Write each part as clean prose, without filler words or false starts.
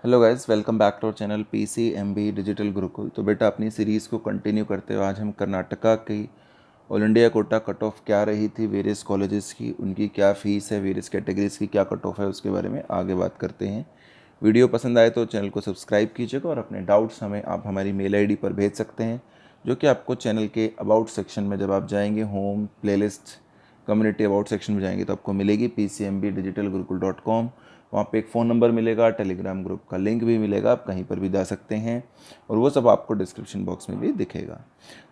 Hello guys, welcome back to our channel PCMB digital Gurukul. तो बेटा, अपनी सीरीज़ को कंटिन्यू करते हुए आज हम कर्नाटका की all India quota cut off क्या रही थी, वेरियस कॉलेजेस की, उनकी क्या फ़ीस है, वेरियस कैटेगरीज़ की क्या कट ऑफ है, उसके बारे में आगे बात करते हैं। वीडियो पसंद आए तो चैनल को सब्सक्राइब कीजिएगा और अपने डाउट्स हमें आप हमारी मेल आईडी पर भेज सकते हैं, जो कि आपको चैनल के अबाउट सेक्शन में जब आप जाएंगे, home playlist community about section में जाएंगे तो आपको मिलेगी PCMBdigitalgurukul.com। वहाँ पे एक फ़ोन नंबर मिलेगा, टेलीग्राम ग्रुप का लिंक भी मिलेगा, आप कहीं पर भी जा सकते हैं और वो सब आपको डिस्क्रिप्शन बॉक्स में भी दिखेगा।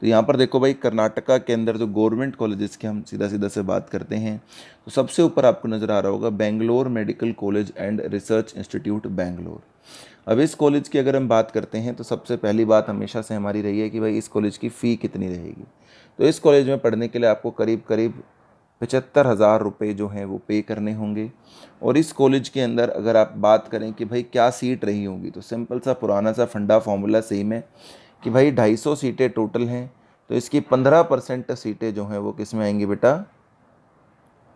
तो यहाँ पर देखो भाई, कर्नाटका के अंदर जो गवर्नमेंट कॉलेजेस की हम सीधा सीधा से बात करते हैं तो सबसे ऊपर आपको नज़र आ रहा होगा Bangalore medical college and research institute Bangalore. अब इस कॉलेज की अगर हम बात करते हैं तो सबसे पहली बात हमेशा से हमारी रही है कि भाई इस कॉलेज की फ़ी कितनी रहेगी। तो इस कॉलेज में पढ़ने के लिए आपको करीब करीब 75,000 रुपये जो हैं वो पे करने होंगे। और इस कॉलेज के अंदर अगर आप बात करें कि भाई क्या सीट रही होंगी, तो सिंपल सा पुराना सा फंडा फॉर्मूला सेम है कि भाई 250 सीटें टोटल हैं, तो इसकी 15% सीटें जो हैं वो किस में आएंगी बेटा,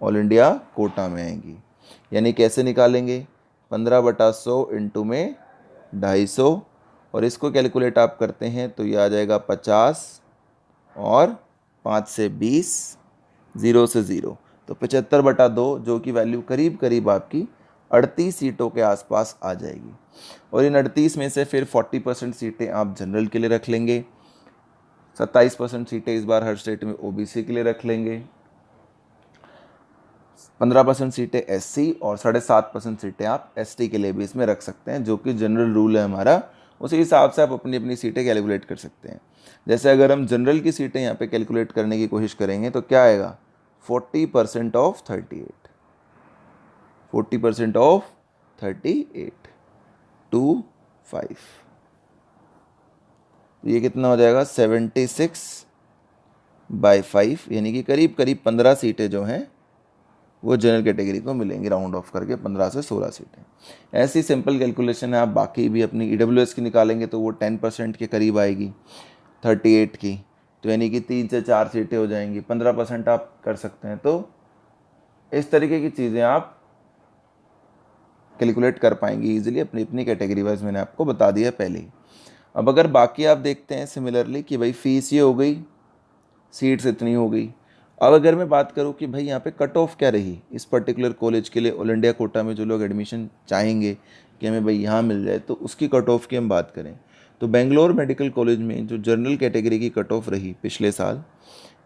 ऑल इंडिया कोटा में आएंगी। यानी कैसे निकालेंगे, 15/100 इंटू में 250, और इसको कैलकुलेट आप करते हैं तो ये आ जाएगा 50, और 5 से 20, 0 से 0, तो 75/2, जो कि वैल्यू करीब करीब आपकी 38 सीटों के आसपास आ जाएगी। और इन 38 में से फिर 40% सीटें आप जनरल के लिए रख लेंगे, 27% सीटें इस बार हर स्टेट में OBC के लिए रख लेंगे, 15% सीटें SC और 7.5% सीटें आप ST के लिए भी इसमें रख सकते हैं, जो कि जनरल रूल है हमारा। उसी हिसाब से आप अपनी अपनी सीटें कैलकुलेट कर सकते हैं। जैसे अगर हम जनरल की सीटें यहाँ पे कैलकुलेट करने की कोशिश करेंगे तो क्या आएगा, 40% ऑफ 38, 40% ऑफ 38 टू 5, तो ये कितना हो जाएगा, 76/5, यानी कि करीब करीब 15 सीटें जो हैं वो जनरल कैटेगरी को मिलेंगी, राउंड ऑफ करके 15 से 16 सीटें। ऐसी सिंपल कैलकुलेशन है। आप बाकी भी अपनी EWS की निकालेंगे तो वो 10% के करीब आएगी 38 की, तो यानी कि 3 से 4 सीटें हो जाएंगी, 15% आप कर सकते हैं। तो इस तरीके की चीज़ें आप कैलकुलेट कर पाएंगे ईजिली अपनी अपनी कैटेगरी वाइज, मैंने आपको बता दिया पहले ही। अब अगर बाकी आप देखते हैं सिमिलरली कि भाई फीस ये हो गई, सीट्स इतनी हो गई। अब अगर मैं बात करूं कि भाई यहाँ पे कट ऑफ क्या रही इस पर्टिकुलर कॉलेज के लिए, ऑल इंडिया कोटा में जो लोग एडमिशन चाहेंगे कि हमें भाई यहाँ मिल जाए, तो उसकी कट ऑफ की हम बात करें तो बेंगलोर मेडिकल कॉलेज में जो जनरल कैटेगरी की कट ऑफ रही पिछले साल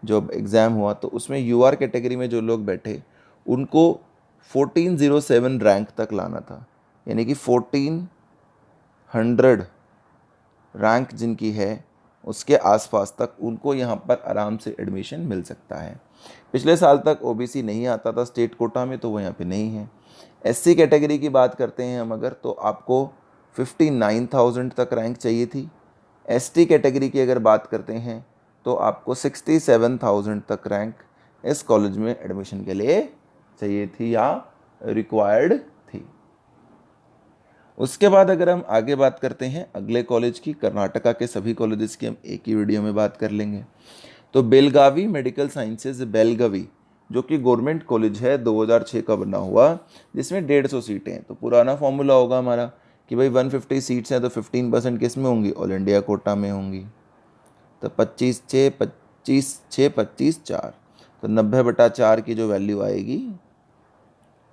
जब एग्ज़ाम हुआ, तो उसमें UR कैटेगरी में जो लोग बैठे उनको 1407 रैंक तक लाना था, यानी कि 1400 रैंक जिनकी है उसके आसपास तक उनको यहाँ पर आराम से एडमिशन मिल सकता है। पिछले साल तक OBC नहीं आता था स्टेट कोटा में, तो वो यहाँ पे नहीं है। SC कैटेगरी की बात करते हैं हम अगर, तो आपको 59,000 तक रैंक चाहिए थी। ST कैटेगरी की अगर बात करते हैं तो आपको 67,000 तक रैंक इस कॉलेज में एडमिशन के लिए चाहिए थी या रिक्वायर्ड थी। उसके बाद अगर हम आगे बात करते हैं अगले कॉलेज की, कर्नाटका के सभी कॉलेजेस की हम एक ही वीडियो में बात कर लेंगे। तो बेलगावी मेडिकल साइंसेज बेलगावी, जो कि गवर्नमेंट कॉलेज है, 2006 का बना हुआ, जिसमें 150 सीटें हैं। तो पुराना फॉर्मूला होगा हमारा कि भाई 150 सीट्स हैं तो 15% किस में होंगी, ऑल इंडिया कोटा में होंगी। तो 25/6 तो 90/4 की जो वैल्यू आएगी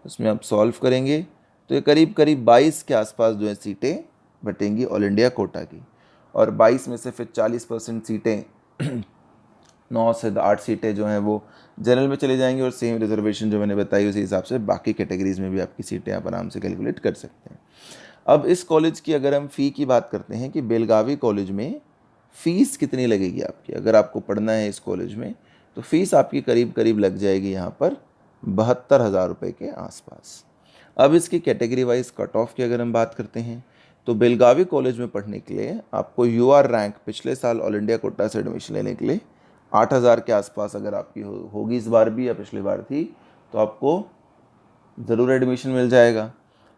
उसमें आप सॉल्व करेंगे तो ये करीब करीब 22 के आसपास जो है सीटें बटेंगी ऑल इंडिया कोटा की। और 22 में से फिर 40% सीटें 9 से 8 सीटें जो हैं वो जनरल में चली जाएंगी, और सेम रिजर्वेशन जो मैंने बताई उसी हिसाब से बाकी कैटेगरीज में भी आपकी सीटें आप आराम से कैलकुलेट कर सकते हैं। अब इस कॉलेज की अगर हम फ़ी की बात करते हैं कि बेलगावी कॉलेज में फ़ीस कितनी लगेगी आपकी, अगर आपको पढ़ना है इस कॉलेज में तो फीस आपकी करीब करीब लग जाएगी यहाँ पर 72,000 रुपये के आसपास। अब इसकी कैटेगरी वाइज कट ऑफ की अगर हम बात करते हैं तो बेलगावी कॉलेज में पढ़ने के लिए आपको UR रैंक पिछले साल ऑल इंडिया कोटा से एडमिशन लेने के लिए 8,000 के आसपास अगर आपकी होगी इस बार भी या पिछली बार थी, तो आपको ज़रूर एडमिशन मिल जाएगा।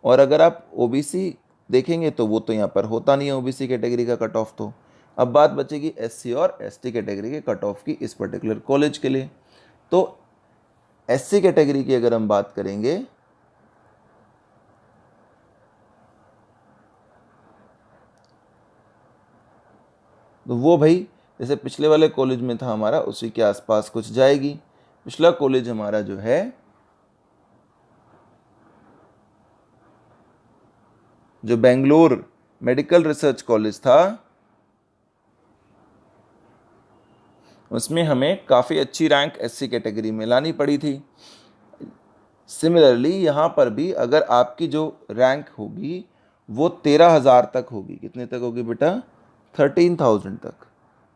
और अगर आप OBC देखेंगे तो वो तो यहाँ पर होता नहीं है OBC कैटेगरी का कट ऑफ। तो अब बात बचेगी SC और ST कैटेगरी के कट ऑफ की इस पर्टिकुलर कॉलेज के लिए। तो SC कैटेगरी की अगर हम बात करेंगे तो वो भाई जैसे पिछले वाले कॉलेज में था हमारा उसी के आसपास कुछ जाएगी। पिछला कॉलेज हमारा जो है जो बेंगलोर मेडिकल रिसर्च कॉलेज था उसमें हमें काफ़ी अच्छी रैंक एससी कैटेगरी में लानी पड़ी थी। सिमिलरली यहाँ पर भी अगर आपकी जो रैंक होगी वो 13,000 तक होगी, कितने तक होगी बेटा, 13,000 तक,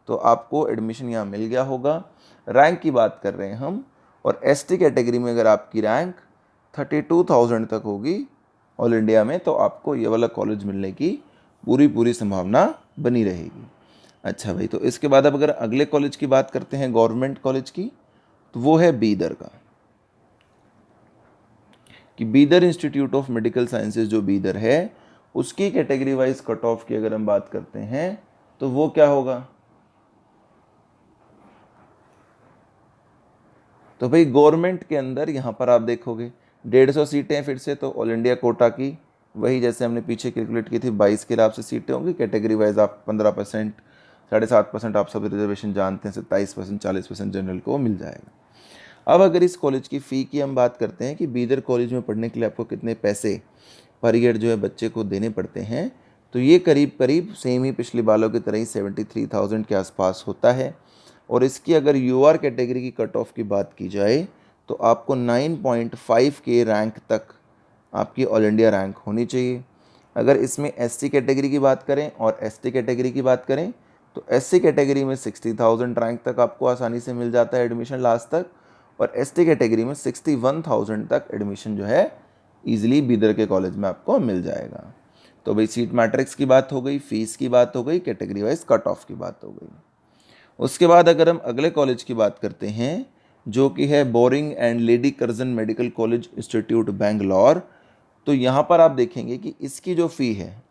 तो आपको एडमिशन यहाँ मिल गया होगा। रैंक की बात कर रहे हैं हम, और एसटी कैटेगरी में अगर आपकी रैंक 32,000 तक होगी ऑल इंडिया में तो आपको ये वाला कॉलेज मिलने की पूरी संभावना बनी रहेगी। अच्छा भाई, तो इसके बाद अब अगर अगले कॉलेज की बात करते हैं गवर्नमेंट कॉलेज की, तो वो है बीदर का, कि Bidar institute of medical sciences जो बीदर है उसकी कैटेगरी वाइज कट ऑफ की अगर हम बात करते हैं तो वो क्या होगा। तो भाई गवर्नमेंट के अंदर यहाँ पर आप देखोगे 150 सीटें हैं फिर से, तो ऑल इंडिया कोटा की वही जैसे हमने पीछे कैलकुलेट की थी 22 के हिसाब से सीटें होंगी। कैटेगरी वाइज आप 15%, 7.5% आप सब रिजर्वेशन जानते हैं, 27%, 40% जनरल को मिल जाएगा। अब अगर इस कॉलेज की फ़ी की हम बात करते हैं कि बीदर कॉलेज में पढ़ने के लिए आपको कितने पैसे पर ईयर जो है बच्चे को देने पड़ते हैं, तो ये करीब करीब सेम ही पिछले बालों की तरह ही 73,000 के आसपास होता है। और इसकी अगर यूआर कैटेगरी की कट ऑफ की बात की जाए तो आपको 9.5 के रैंक तक आपकी ऑल इंडिया रैंक होनी चाहिए। अगर इसमें एससी कैटेगरी की बात करें और एसटी कैटेगरी की बात करें तो एससी कैटेगरी में 60,000 रैंक तक आपको आसानी से मिल जाता है एडमिशन लास्ट तक, और एसटी कैटेगरी में 61,000 तक एडमिशन जो है ईजिली बीदर के कॉलेज में आपको मिल जाएगा। तो भाई सीट मैट्रिक्स की बात हो गई, फीस की बात हो गई, कैटेगरी वाइज कट ऑफ की बात हो गई। उसके बाद अगर हम अगले कॉलेज की बात करते हैं जो कि है boring and lady Curzon medical college institute Bangalore, तो यहाँ पर आप देखेंगे कि इसकी जो फ़ी है,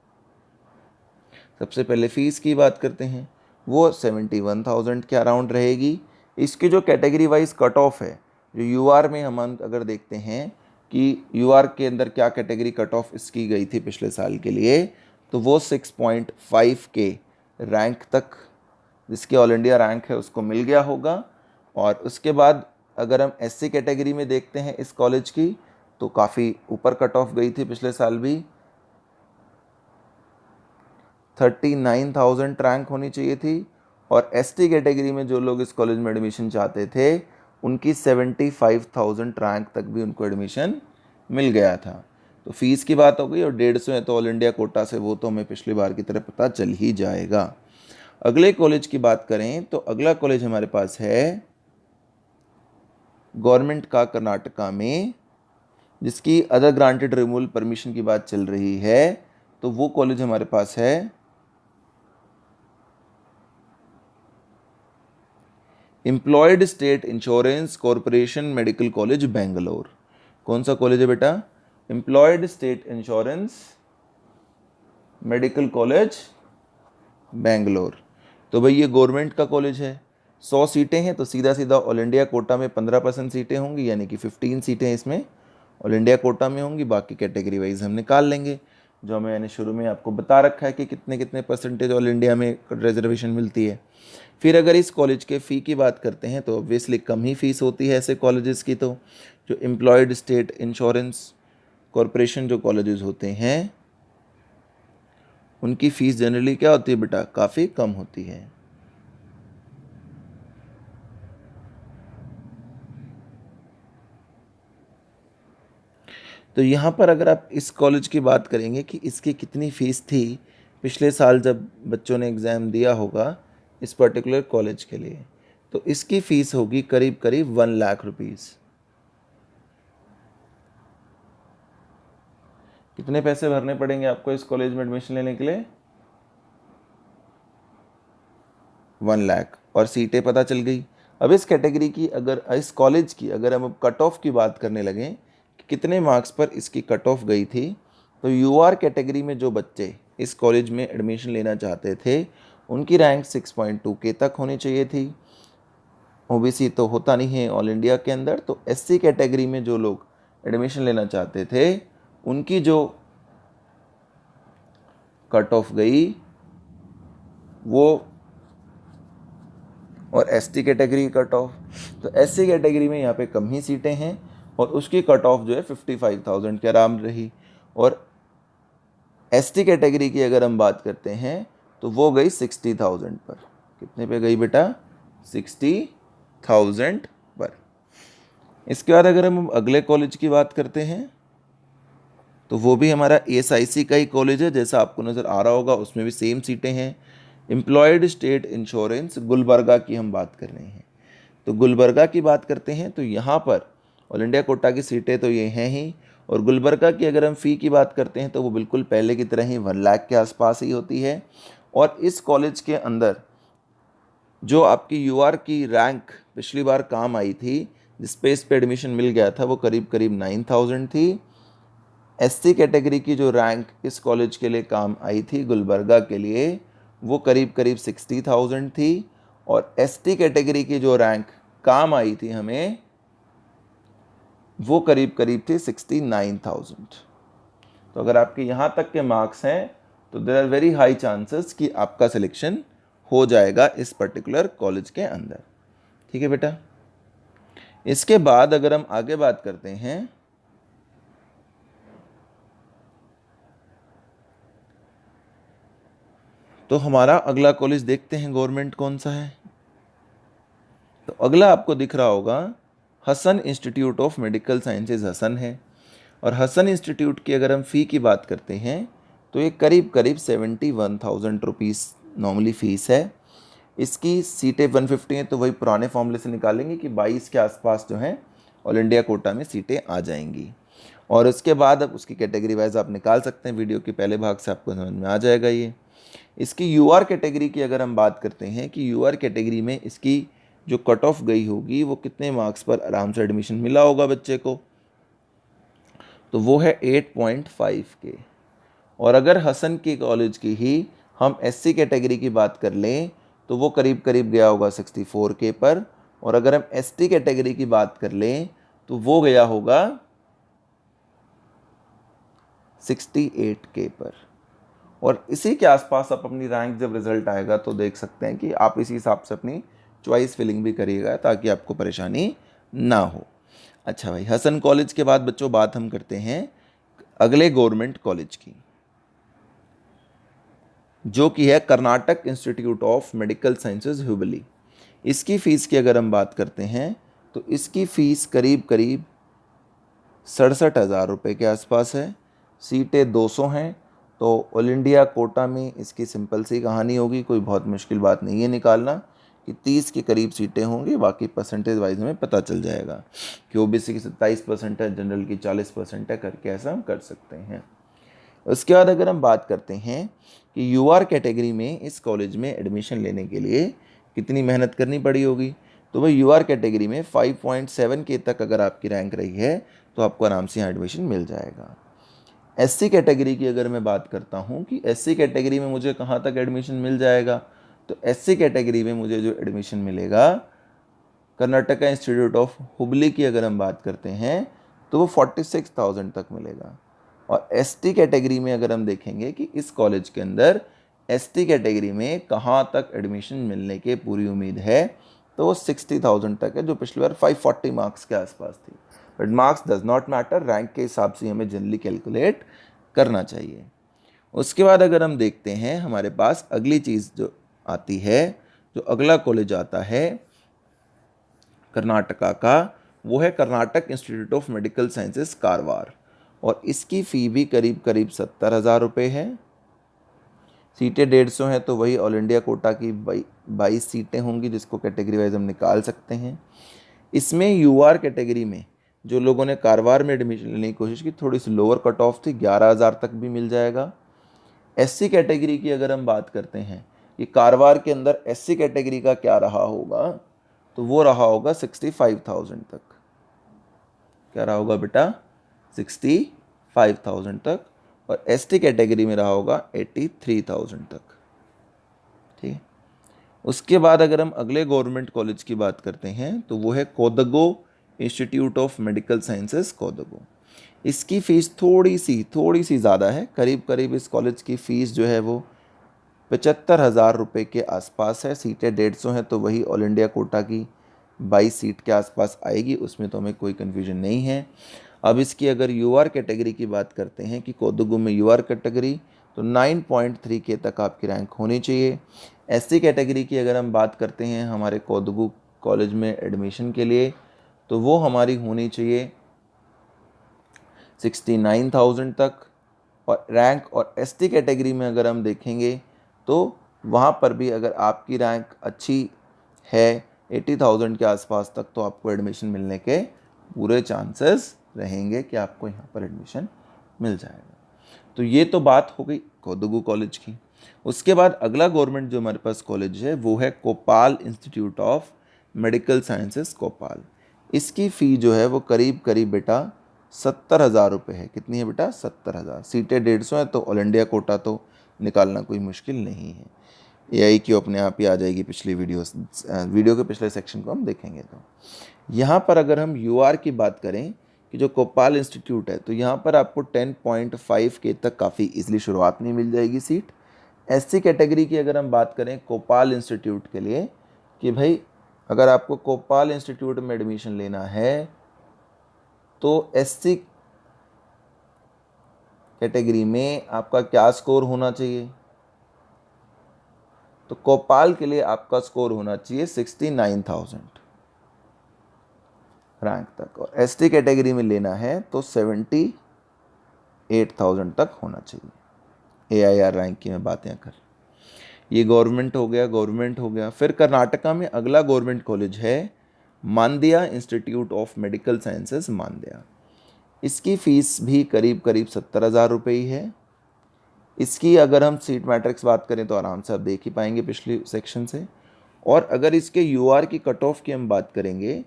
सबसे पहले फ़ीस की बात करते हैं, वो 71,000 के अराउंड रहेगी। इसकी जो कैटेगरी वाइज कट ऑफ है, जो यूआर में हम अगर देखते हैं कि यूआर के अंदर क्या कैटेगरी कट ऑफ इसकी गई थी पिछले साल के लिए, तो वो 6.5 के रैंक तक जिसकी ऑल इंडिया रैंक है उसको मिल गया होगा। और उसके बाद अगर हम एससी कैटेगरी में देखते हैं इस कॉलेज की, तो काफ़ी ऊपर कट ऑफ गई थी पिछले साल भी, 39,000 रैंक होनी चाहिए थी। और एसटी कैटेगरी में जो लोग इस कॉलेज में एडमिशन चाहते थे उनकी 75,000 रैंक तक भी उनको एडमिशन मिल गया था। तो फीस की बात हो गई, और 150 है तो ऑल इंडिया कोटा से, वो तो हमें पिछली बार की तरह पता चल ही जाएगा। अगले कॉलेज की बात करें तो अगला कॉलेज हमारे पास है गवर्नमेंट का कर्नाटका में, जिसकी अदर ग्रांटेड रिमूवल परमिशन की बात चल रही है, तो वो कॉलेज हमारे पास है employed state insurance corporation medical college Bangalore. कौन सा कॉलेज है बेटा, employed state insurance medical college Bangalore. तो भाई ये गवर्नमेंट का कॉलेज है, 100 सीटें हैं, तो सीधा सीधा ऑल इंडिया कोटा में 15% सीटें होंगी, यानी कि 15 सीटें इसमें ऑल इंडिया कोटा में होंगी। बाकी कैटेगरी वाइज हम निकाल लेंगे, जो हमें यानी शुरू में आपको बता रखा है कि कितने कितने परसेंटेज ऑल इंडिया में रिजर्वेशन मिलती है। फिर अगर इस कॉलेज के फ़ी की बात करते हैं तो ऑब्वियसली कम ही फीस होती है ऐसे कॉलेजेस की। तो जो एम्प्लॉयड स्टेट इंश्योरेंस कॉरपोरेशन जो कॉलेजेस होते हैं उनकी फ़ीस जनरली क्या होती है बेटा, काफ़ी कम होती है। तो यहाँ पर अगर आप इस कॉलेज की बात करेंगे कि इसकी कितनी फ़ीस थी पिछले साल जब बच्चों ने एग्ज़ाम दिया होगा इस पर्टिकुलर कॉलेज के लिए, तो इसकी फ़ीस होगी करीब करीब 1 लाख रुपीज़। कितने पैसे भरने पड़ेंगे आपको इस कॉलेज में एडमिशन लेने के लिए, 1 लाख, और सीटें पता चल गई। अब इस कैटेगरी की अगर इस कॉलेज की अगर हम कट ऑफ की बात करने लगें कि कितने मार्क्स पर इसकी कट ऑफ गई थी, तो यूआर कैटेगरी में जो बच्चे इस कॉलेज में एडमिशन लेना चाहते थे उनकी रैंक 6.2 के तक होनी चाहिए थी। ओबीसी तो होता नहीं है ऑल इंडिया के अंदर, तो एससी कैटेगरी में जो लोग एडमिशन लेना चाहते थे उनकी जो कट ऑफ गई वो और एसटी कैटेगरी की कट ऑफ, तो एससी कैटेगरी में यहाँ पे कम ही सीटें हैं और उसकी कट ऑफ जो है 55,000 के आराम रही। और एसटी कैटेगरी की अगर हम बात करते हैं तो वो गई 60,000 पर। कितने पे गई बेटा? 60,000 पर। इसके बाद अगर हम अगले कॉलेज की बात करते हैं तो वो भी हमारा एएसआईसी का ही कॉलेज है, जैसा आपको नज़र आ रहा होगा, उसमें भी सेम सीटें हैं। एम्प्लॉयड स्टेट इंश्योरेंस गुलबर्गा की हम बात कर रहे हैं। तो गुलबर्गा की बात करते हैं तो यहाँ पर ऑल इंडिया कोटा की सीटें तो ये हैं ही, और गुलबर्गा की अगर हम फ़ी की बात करते हैं तो वो बिल्कुल पहले की तरह ही 1 लाख के आसपास ही होती है। और इस कॉलेज के अंदर जो आपकी यूआर की रैंक पिछली बार काम आई थी, जिस पे इस पे एडमिशन मिल गया था, वो करीब करीब 9,000 थी। एससी कैटेगरी की जो रैंक इस कॉलेज के लिए काम आई थी गुलबर्गा के लिए, वो करीब करीब 60,000 थी। और एसटी कैटेगरी की जो रैंक काम आई थी हमें, वो करीब करीब थी 69,000। तो अगर आपके यहाँ तक के मार्क्स हैं तो there are very high chances कि आपका सिलेक्शन हो जाएगा इस पर्टिकुलर कॉलेज के अंदर। ठीक है बेटा। इसके बाद अगर हम आगे बात करते हैं तो हमारा अगला कॉलेज देखते हैं गवर्नमेंट कौन सा है। तो अगला आपको दिख रहा होगा Hassan institute of medical sciences Hassan है। और हसन इंस्टीट्यूट की अगर हम फ़ी की बात करते हैं तो ये करीब करीब 71,000 रुपीज़ नॉर्मली फ़ीस है। इसकी सीटें 150 हैं, तो वही पुराने फॉर्मूले से निकालेंगे कि 22 के आसपास जो हैं ऑल इंडिया कोटा में सीटें आ जाएंगी। और उसके बाद अब उसकी कैटेगरी वाइज आप निकाल सकते हैं, वीडियो के पहले भाग से आपको समझ में आ जाएगा ये। इसकी यूआर कैटेगरी की अगर हम बात करते हैं कि यूआर कैटेगरी में इसकी जो कट ऑफ गई होगी वो कितने मार्क्स पर आराम से एडमिशन मिला होगा बच्चे को, तो वो है 8.5 के। और अगर हसन की कॉलेज की ही हम एससी कैटेगरी की बात कर लें तो वो करीब करीब गया होगा 64 के पर। और अगर हम एसटी कैटेगरी की बात कर लें तो वो गया होगा 68 के पर। और इसी के आसपास आप अपनी रैंक जब रिजल्ट आएगा तो देख सकते हैं कि आप इसी हिसाब से अपनी चॉइस फिलिंग भी करिएगा ताकि आपको परेशानी ना हो। अच्छा भाई, हसन कॉलेज के बाद बच्चों बात हम करते हैं अगले गवर्नमेंट कॉलेज की, जो कि है Karnataka institute of medical sciences Hubli. इसकी फ़ीस की अगर हम बात करते हैं तो इसकी फ़ीस करीब करीब 67,000 रुपये के आसपास है। सीटें 200 हैं। तो ऑल इंडिया कोटा में इसकी सिंपल सी कहानी होगी, कोई बहुत मुश्किल बात नहीं है निकालना, कि 30 के करीब सीटें होंगी। बाकी परसेंटेज वाइज हमें पता चल जाएगा कि ओबीसी की 27% है, जनरल की 40% है, करके ऐसा हम कर सकते हैं। उसके बाद अगर हम बात करते हैं कि यूआर कैटेगरी में इस कॉलेज में एडमिशन लेने के लिए कितनी मेहनत करनी पड़ी होगी, तो भाई यूआर कैटेगरी में 5.7 के तक अगर आपकी रैंक रही है तो आपको आराम से यहाँ एडमिशन मिल जाएगा। एससी कैटेगरी की अगर मैं बात करता हूँ कि एससी कैटेगरी में मुझे कहाँ तक एडमिशन मिल जाएगा, तो एससी कैटेगरी में मुझे जो एडमिशन मिलेगा कर्नाटका इंस्टीट्यूट ऑफ हुबली की अगर हम बात करते हैं तो वो 46,000 तक मिलेगा। और एसटी कैटेगरी में अगर हम देखेंगे कि इस कॉलेज के अंदर एसटी कैटेगरी में कहाँ तक एडमिशन मिलने की पूरी उम्मीद है, तो वो 60,000 तक है, जो पिछली बार 540 मार्क्स के आसपास थी। But marks does not matter, rank के हिसाब से हमें जनरली कैलकुलेट करना चाहिए। उसके बाद अगर हम देखते हैं हमारे पास अगली चीज़ जो आती है, जो अगला कॉलेज आता है कर्नाटका का, वो है Karnataka institute of medical sciences Karwar. और इसकी फ़ी भी करीब करीब 70,000 रुपये है। सीटें 150 हैं, तो वही ऑल इंडिया कोटा की 22 सीटें होंगी, जिसको कैटेगरी वाइज हम निकाल सकते हैं। इसमें यूआर कैटेगरी में जो लोगों ने कारवार में एडमिशन लेने की कोशिश की, थोड़ी सी लोअर कट ऑफ थी, 11,000 तक भी मिल जाएगा। एससी कैटेगरी की अगर हम बात करते हैं कि कारवार के अंदर एससी कैटेगरी का क्या रहा होगा, तो वो रहा होगा 65,000 तक। क्या रहा होगा बेटा? 65,000 तक। और एसटी कैटेगरी में रहा होगा 83,000 तक। ठीक। उसके बाद अगर हम अगले गवर्नमेंट कॉलेज की बात करते हैं तो वो है कोदगो इंस्टीट्यूट ऑफ मेडिकल साइंसेज कोदगो। इसकी फ़ीस थोड़ी सी ज़्यादा है, करीब करीब इस कॉलेज की फ़ीस जो है वो 75,000 रुपये के आसपास है। सीटें 150 हैं, तो वही ऑल इंडिया कोटा की 22 सीट के आसपास आएगी, उसमें तो हमें कोई कन्फ्यूजन नहीं है। अब इसकी अगर यूआर कैटेगरी की बात करते हैं कि कोदगु में यूआर कैटेगरी, तो 9.3 के तक आपकी रैंक होनी चाहिए। एससी कैटेगरी की अगर हम बात करते हैं हमारे कोदगु कॉलेज में एडमिशन के लिए, तो वो हमारी होनी चाहिए 69,000 तक। और रैंक और एसटी कैटेगरी में अगर हम देखेंगे तो वहाँ पर भी अगर आपकी रैंक अच्छी है 80,000 के आसपास तक, तो आपको एडमिशन मिलने के पूरे चांसेस रहेंगे कि आपको यहाँ पर एडमिशन मिल जाएगा। तो ये तो बात हो गई कोदगु कॉलेज की। उसके बाद अगला गवर्नमेंट जो हमारे पास कॉलेज है वो है कोपाल इंस्टीट्यूट ऑफ मेडिकल साइंसेस कोपाल। इसकी फ़ी जो है वो करीब करीब बेटा 70,000 रुपये है। कितनी है बेटा? 70,000। सीटें 150 है, तो ऑल इंडिया कोटा तो निकालना कोई मुश्किल नहीं है। एआई की अपने आप ही आ जाएगी। पिछली वीडियो के पिछले सेक्शन को हम देखेंगे तो यहाँ पर अगर हम यूआर की बात करें कि जो कोपाल इंस्टीट्यूट है, तो यहाँ पर आपको 10.5 के तक काफ़ी इजीली शुरुआत में मिल जाएगी सीट। एससी कैटेगरी की अगर हम बात करें कोपाल इंस्टीट्यूट के लिए कि भाई अगर आपको कोपाल इंस्टीट्यूट में एडमिशन लेना है तो एससी कैटेगरी में आपका क्या स्कोर होना चाहिए? तो कोपाल के लिए आपका स्कोर होना चाहिए 69,000 रैंक तक, और एसटी कैटेगरी में लेना है तो 78,000 तक होना चाहिए। एआईआर रैंक की मैं बातें कर, ये गवर्नमेंट हो गया। फिर कर्नाटका में अगला गवर्नमेंट कॉलेज है Mandya institute of medical sciences Mandya. इसकी फ़ीस भी करीब करीब 70,000 रुपये ही है। इसकी अगर हम सीट मैट्रिक्स बात करें तो आराम से आप देख ही पाएंगे पिछले सेक्शन से। और अगर इसके यूआर की कट ऑफ की हम बात करेंगे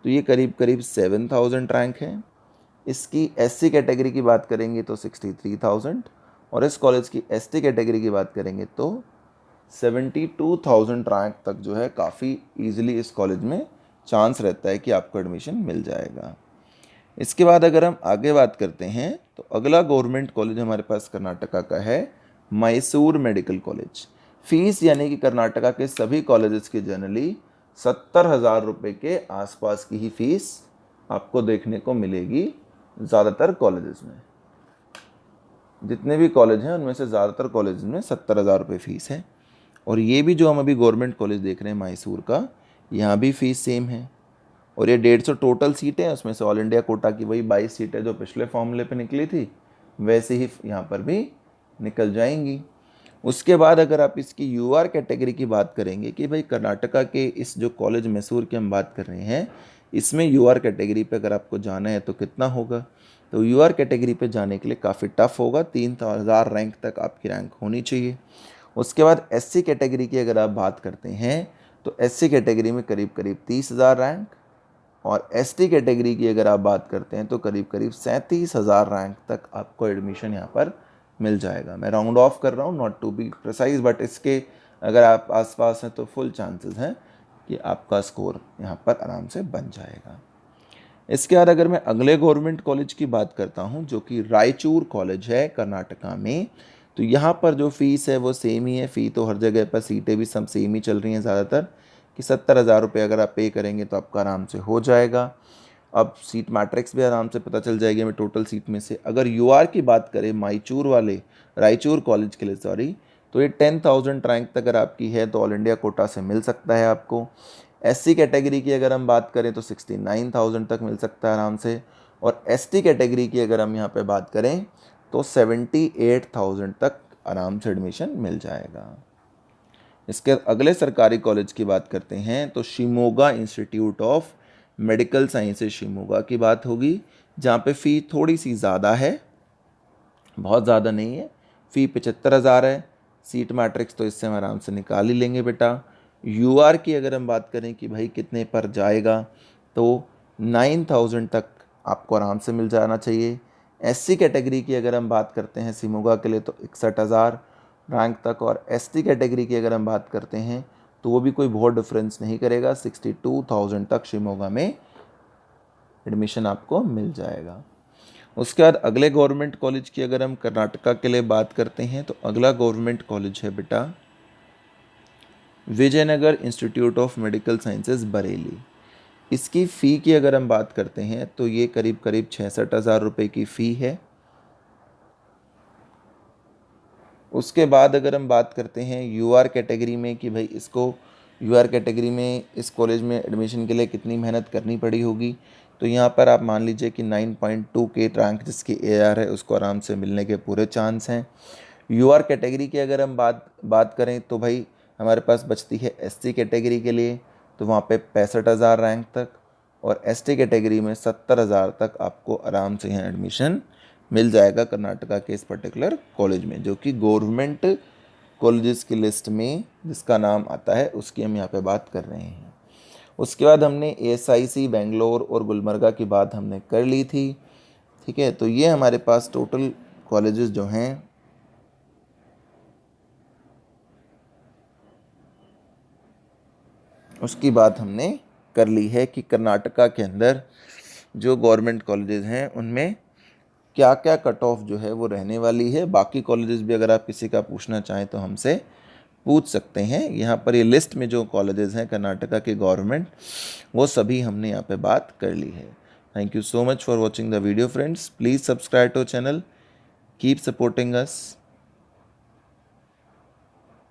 तो ये करीब करीब 7,000 रैंक है। इसकी एससी कैटेगरी की बात करेंगे तो 63,000, और इस कॉलेज की एसटी कैटेगरी की बात करेंगे तो 72,000 रैंक तक जो है काफ़ी ईजिली इस कॉलेज में चांस रहता है कि आपको एडमिशन मिल जाएगा। इसके बाद अगर हम आगे बात करते हैं तो अगला गवर्नमेंट कॉलेज हमारे पास कर्नाटका का है मैसूर मेडिकल कॉलेज। फीस यानी कि कर्नाटका के सभी कॉलेजेस की जनरली 70,000 रुपये के आसपास की ही फीस आपको देखने को मिलेगी। ज़्यादातर कॉलेजेस में, जितने भी कॉलेज हैं उनमें से ज़्यादातर कॉलेज में 70,000 रुपये फ़ीस है। और ये भी जो हम अभी गवर्नमेंट कॉलेज देख रहे हैं मैसूर का, यहाँ भी फ़ीस सेम है। और ये 150 टोटल सीटें हैं, उसमें से ऑल इंडिया कोटा की वही 22 सीटें जो पिछले फॉर्मूले पे निकली थी वैसे ही यहाँ पर भी निकल जाएंगी। उसके बाद अगर आप इसकी यूआर कैटेगरी की बात करेंगे कि भाई कर्नाटका के इस जो कॉलेज मैसूर की हम बात कर रहे हैं, इसमें यूआर कैटेगरी पे अगर आपको जाना है तो कितना होगा? तो यूआर कैटेगरी पे जाने के लिए काफ़ी टफ होगा। 3,000 रैंक तक आपकी रैंक होनी चाहिए। उसके बाद एससी कैटेगरी की अगर आप बात करते हैं तो एससी कैटेगरी में करीब करीब 30,000 रैंक, और एसटी कैटेगरी की अगर आप बात करते हैं तो करीब करीब 37,000 रैंक तक आपको एडमिशन यहाँ पर मिल जाएगा। मैं राउंड ऑफ कर रहा हूँ, not to be precise, but इसके अगर आप आसपास हैं तो फुल चांसेस हैं कि आपका स्कोर यहाँ पर आराम से बन जाएगा। इसके बाद अगर मैं अगले गवर्नमेंट कॉलेज की बात करता हूँ जो कि रायचूर कॉलेज है कर्नाटका में, तो यहाँ पर जो फ़ीस है वो सेम ही है। फ़ी तो हर जगह पर, सीटें भी सब सेम ही चल रही हैं ज़्यादातर कि 70,000 रुपये अगर आप पे करेंगे तो आपका आराम से हो जाएगा। अब सीट मैट्रिक्स भी आराम से पता चल जाएगी हमें टोटल सीट में से। अगर यूआर की बात करें रायचूर कॉलेज के लिए तो ये 10,000 रैंक तक अगर आपकी है तो ऑल इंडिया कोटा से मिल सकता है आपको। एससी कैटेगरी की अगर हम बात करें तो 69,000 तक मिल सकता है आराम से, और एसटी कैटेगरी की अगर हम यहाँ पे बात करें तो 78,000 तक आराम से एडमिशन मिल जाएगा। इसके अगले सरकारी कॉलेज की बात करते हैं तो Shimoga institute of medical sciences Shimoga की बात होगी, जहाँ पे फ़ी थोड़ी सी ज़्यादा है, बहुत ज़्यादा नहीं है। फ़ी 75,000 है। सीट मैट्रिक्स तो इससे हम आराम से निकाल ही लेंगे बेटा। यूआर की अगर हम बात करें कि भाई कितने पर जाएगा तो 9,000 तक आपको आराम से मिल जाना चाहिए। एससी कैटेगरी की अगर हम बात करते हैं शिमोगा के लिए तो 61,000 रैंक तक, और एसटी कैटेगरी की अगर हम बात करते हैं तो वो भी कोई बहुत डिफरेंस नहीं करेगा, 62,000 तक शिमोगा में एडमिशन आपको मिल जाएगा। उसके बाद अगले गवर्नमेंट कॉलेज की अगर हम कर्नाटका के लिए बात करते हैं तो अगला गवर्नमेंट कॉलेज है बेटा Vijayanagar institute of medical sciences Bareilly. इसकी फ़ी की अगर हम बात करते हैं तो ये करीब करीब 66,000 रुपये की फ़ी है। उसके बाद अगर हम बात करते हैं यूआर कैटेगरी में कि भाई इसको यूआर कैटेगरी में इस कॉलेज में एडमिशन के लिए कितनी मेहनत करनी पड़ी होगी, तो यहाँ पर आप मान लीजिए कि 9.2 के रैंक जिसकी एआर है उसको आराम से मिलने के पूरे चांस हैं। यूआर कैटेगरी की अगर हम बात करें तो भाई हमारे पास बचती है एससी कैटेगरी के लिए, तो वहाँ पे 65,000 रैंक तक, और एसटी कैटेगरी में 70,000 तक आपको आराम से यहाँ एडमिशन मिल जाएगा कर्नाटका के इस पर्टिकुलर कॉलेज में, जो कि गवर्नमेंट कॉलेजेस की लिस्ट में जिसका नाम आता है उसकी हम यहाँ पे बात कर रहे हैं। उसके बाद हमने एएसआईसी बेंगलोर और गुलबर्गा की बात हमने कर ली थी। ठीक है, तो ये हमारे पास टोटल कॉलेजेस जो हैं उसकी बात हमने कर ली है कि कर्नाटका के अंदर जो गवर्नमेंट कॉलेजेस हैं उनमें क्या क्या कट ऑफ जो है वो रहने वाली है। बाकी कॉलेजेस भी अगर आप किसी का पूछना चाहें तो हमसे पूछ सकते हैं। यहाँ पर ये लिस्ट में जो कॉलेजेस हैं कर्नाटका के गवर्नमेंट, वो सभी हमने यहाँ पे बात कर ली है। Thank you so much for watching the video friends. Please subscribe to channel, keep supporting us.